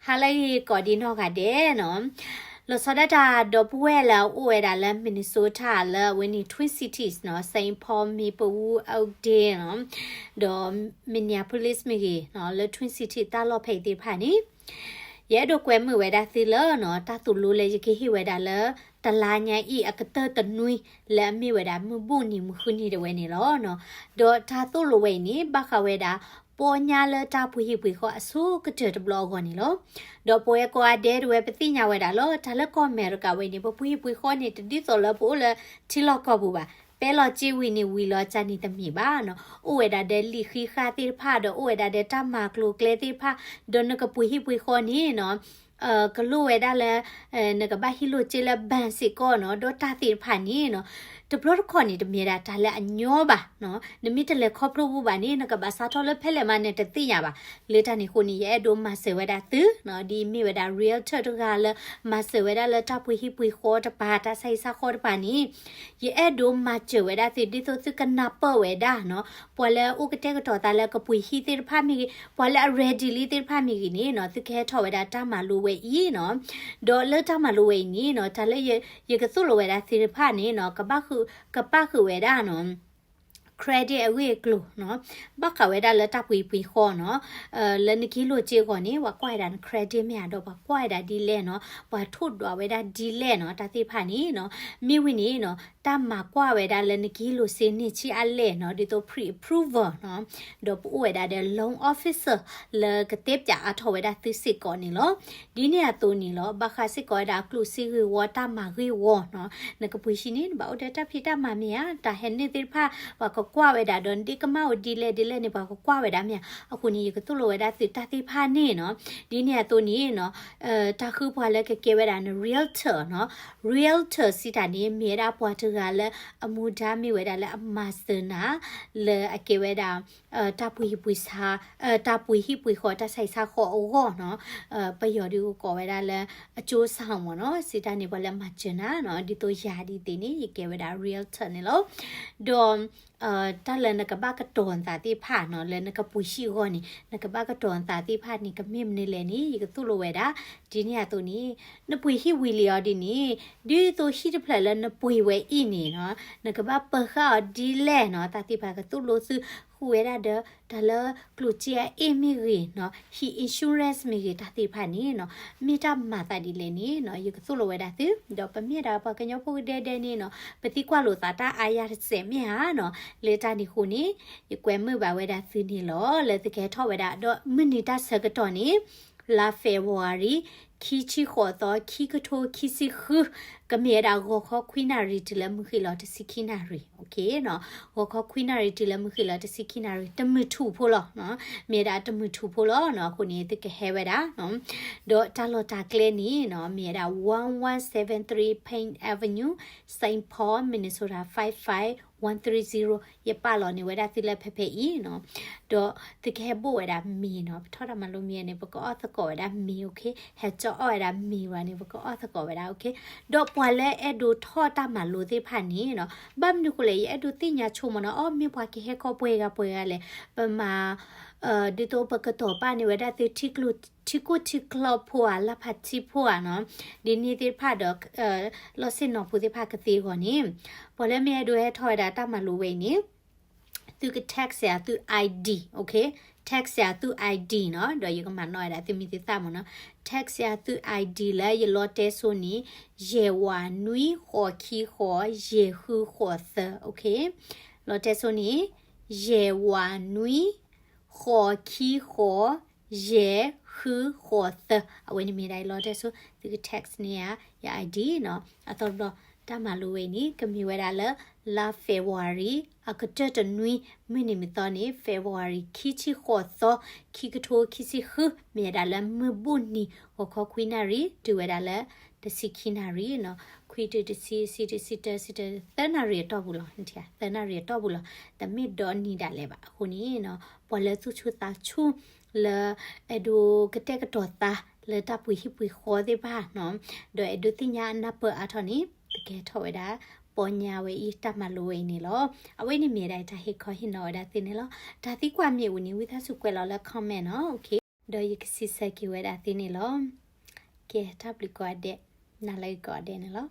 哈来搞的那个的喏，老说的他都不会了，我的了，Minnesota 了，为你 Twin Cities 喏，Saint Paul 米布乌奥迪喏，都 Minneapolis 米个喏，了 Twin Cities 大老配的盘呢。也都怪มือเวดาสิเลเนาะตาตุลูเลยจะคิดเวดาเลตลาญาอีอะกะเตตนุยและมีเวดามือบุนี่มือคืนนี่เดเวนี่ลอเนาะโดตาตุลูเวนี่บักเวดาปอญาเลตาผู้ฮิปุยขออสูกะเจตบลอกอนี่ลอโดปอยกอเดดเวปติญาเวดาลอทาเลก็เมรกาเวนี่ผู้ฮิปุยขอนี่ตดิโซเลปูเลทิลอกอบูบาပဲလော်ချီဝီနီဝီလော်ချာနီတမီပါနော်ဥဝေဒါဒဲလီခီခါတိဖာဒဥဝေဒါဒဲတမကလုကလေတိဖာဒွန်ကပူဟိပွေခေါနီနော်ကလူဝေဒါလဲနကဘာဟီလိုချေလဘန်စီကောနော်ဒေါ်တာတိဖာနီနော်တဘလခေါနီတမီရာဒါလဲအညောပါနော်နမီတလဲခေါပရဘူးပါနီနကဘာစာထောလဖဲလဲမနဲ့တတိရပါလေတနီခုနီရဲ့ဒိုမဆေဝေဒါတူနော်ဒီမီဝေဒါ real ချတ်တကလဲမဆေဝေဒါလဲတပူဟိပွေခေါတပါတာဆိုင်စာခေါတပါနီရဲ့ဒိုမချဝေဒါစီဒီဆိုစကနာပဝေဒါနော်ပေါ်လဲဥကတဲ့ကတော့တာလဲကပူဟိတိဖာမီပေါ်လဲ ready လီတိဖာမီနီနော်စခဲထောဝေဒါတမလူဝေဤနော်ဒေါ်လဲတမလူဝေနီနော်ဒါလဲရေကဆုလိုဝေဒါစီဖာနီနော်ကပခုဝေဒါနော် credit away glue နော်ဘကဝဲဒါလက်တပ်ပွေခေါ်နော်လနကီလိုချေခေါ်နေဝကွိုက်ဒါ credit မြတော့ပါကွိုက်ဒါဒီလဲနော်ဘာထုတ်တော့ဝဲဒါဒီလဲနော်တတိဖာနီနော်မိဝင်းနေနော်တမကွာဝဲဒါလနကီလိုစင်းနေချီအလဲနော်ဒီတော့ pre approval နော်တော့ပူဝဲဒါတဲ့ loan officer လကတဲ့ပြအထောဝဲဒါသစ်စစ်ကောနေလို့ဒီနေရာတူနေလို့ဘခါစစ်ကောဒါ clue စီဝတာမဂီဝနော်နကပွေရှိနေဘာဥဒတာဖိတာမမီယာတာဟန်နေတိဖာဘာကွာဝဲဒါဒွန်ဒီကမောဒီလေနေပါကွာဝဲဒါမြအခုနီကတူလိုဝဲဒါစစ်တာတိဖာနေနော်ဒီနေရာတူနေနော်တာခုဖွာလဲကဝဲဒါ realtor နော် realtor စီတာနေမြေတာပွားတကလည်းအမှုဒါမိဝဲဒါလည်းအမစနာလေအကေဝဲဒါတာပွေစာတာပွေဟိပွေခေါ်တာဆိုင်စာခေါ်အောနော်ပယောဒီကိုကောဝဲဒါလည်းအကျိုးဆောင်ပါနော်စီတာနေပါလဲမချနာနော်ဒီတော့ယာဒီတင်းနေကေဝဲဒါ realtor နေလို့တော့တာလနကဘာကတွန်တာတိဖာနော်လနကပူရှိခေါနီနကဘာကတွန်တာတိဖာနီကမင်းနေလေနီကသူ့လိုဝဲတာဒီနေရတူနီနပွေဟိဝီလီယောဒီနီဒီတော့ရှိတဖလနပွေဝဲအင်းနီနော်နကဘာပခါဒီလဲနော်တာတိဖာကသူ့လိုစုဟူရတဲ့ဒါလကလူချီအမီရီနော် he insurance မီရီတာတိဖာနီနော်မိတာမာတာဒီလေနီနော်ယကသူ့လိုဝဲတာသူတော့ပမြတာပကညောဖို့တဲ့နီနော်ပတိကွာလိုတာတာအာရစေမြဟာနော်လေတာနီခုနီယကွဲမဘဝဲတာသူနီလောလေတကယ်ထောက်ဝဲတာတော့မိနီတာဆကတော့နီလာဖေဗူအာရီခီချီခေါ်တော့ခီကထိုခီစီခူကမြေတာကိုခေါ်ခွိနာရီတလမခိလာတစီခိနာရီโอเคနော်ကိုခေါ်ခွိနာရီတလမခိလာတစီခိနာရီတမထူဖို့လောနော်မြေတာတမထူဖို့လောနော်ခုနေတကဟဲဝဲတာနော်တော့တာလော်တာကလနီနော်မြေတာ1173 Payne Avenue Saint Paul Minnesota 55130ရပါလောနေဝဲတာတိလက်ဖဖေဤနော်တော့တကဟဲဘဝဲတာမီနော်ထောက်တာမလို့မြေနေပကောအသကောဝဲတာမီโอเคဟဲကြောအော်တာမီဝါနေပကောအသကောဝဲတာโอเคတော့ပွာလဲအဲ့ဒိုထောတာမလို့သေးဖာနေနော်ဘမ်နုကလေအဲ့ဒိုတင်ညာချုံမနော်အော်မြေပွားကဟဲကောပွဲကလေပမာဒီတော့ပကတော့ပါနေဝဒတဲ့တိကလုတိကိုတိကလဖွာလာဖတ်တိဖွာနော်ဒီနေတဲ့ဖတ်တော့လောစင်နော်ဖူတဲ့ဖတ်ကတိကိုနေပေါ်လဲမြေဒိုဟဲထော်တာတမလို့ဝေနေသူက text ရသူ ID okay text ရသူ ID နော်တော့ရကမနော်ရတဲ့မိသသမနော် text ရသူ ID လဲရလောတဲဆိုနေရေဝါနွီခေါ်ခီခေါ်ရေခူခေါ်သ okay လောတဲဆိုနေရေဝါနွီခေါ်ခီခေါ်ရေခူခေါ်သအဝင်းမိတိုင်းလောတဲဆိုဒီ text နေရ ID နော်အတော့တမလူဝေနီကမြဝဲတာလာ February အကတက်တနွီမိနစ်မီတော်နေ February ခီချီခေါ်သောခီကထိုခီစီခမြေဒါလမဘုန်နီဟောခခွီနာရီဒူဝဲဒါလတစီခိနာရီနော်ခွီတတစီစီတစီတသနာရီတော့ဘူးလားဟင်တီသနာရီတော့ဘူးလားတမစ်ဒေါ်နီဒါလဲပါခုနီနော်ပေါ်လဲသူချူတာချူလဲအဒိုကတဲ့ကတော့တာလဲတပွေဟိပွေခေါ်သေးပါနော်တော့အဒိုတင်ညာနပ်ပအထော်နီတကယ်ထော်ဝဲတာပေါ်ညာဝဲဤတမလိုဝဲနေလောအဝိနေမြေတိုင်းတာဟိခေါ်ဟိနော်ဒါတင်နေလောဒါတိကွာမြေဝင်နေဝိသစုကွဲလောလဲ comment နော် okay do you can see saki where that thing lo ke tabli ko de na lai ko de ne lo